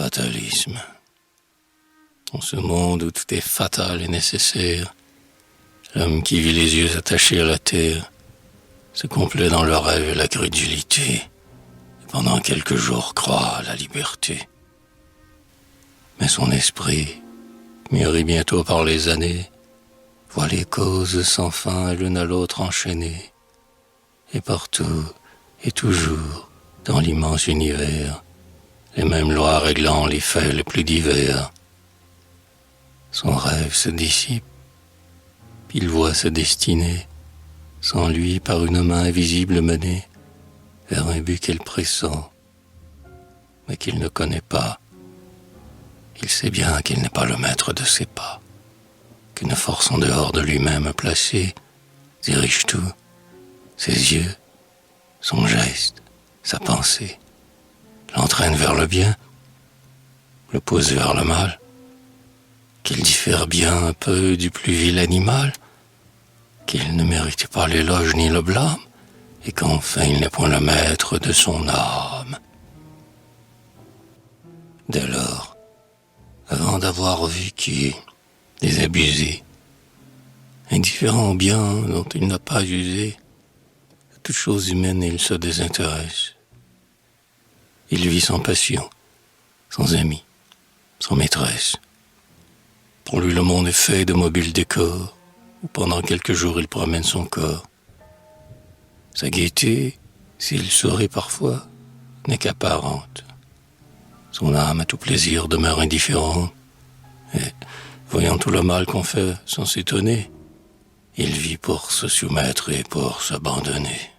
Fatalisme. En ce monde où tout est fatal et nécessaire, l'homme qui vit les yeux attachés à la terre se complaît dans le rêve et la crédulité, et pendant quelques jours croit à la liberté. Mais son esprit, mûri bientôt par les années, voit les causes sans fin l'une à l'autre enchaînées, et partout et toujours dans l'immense univers, les mêmes lois réglant les faits les plus divers. Son rêve se dissipe, il voit sa destinée, sans lui par une main invisible menée, vers un but qu'il pressent, mais qu'il ne connaît pas. Il sait bien qu'il n'est pas le maître de ses pas, qu'une force en dehors de lui-même placée dirige tout, ses yeux, son geste, sa pensée, l'entraîne vers le bien, le pousse vers le mal, qu'il diffère bien un peu du plus vil animal, qu'il ne mérite pas l'éloge ni le blâme, et qu'enfin il n'est point le maître de son âme. Dès lors, avant d'avoir vécu, désabusé, indifférent au bien dont il n'a pas usé, de toute chose humaine il se désintéresse. Il vit sans passion, sans amis, sans maîtresse. Pour lui le monde est fait de mobiles décors, où pendant quelques jours il promène son corps. Sa gaieté, s'il sourit parfois, n'est qu'apparente. Son âme à tout plaisir demeure indifférente, et, voyant tout le mal qu'on fait sans s'étonner, il vit pour se soumettre et pour s'abandonner.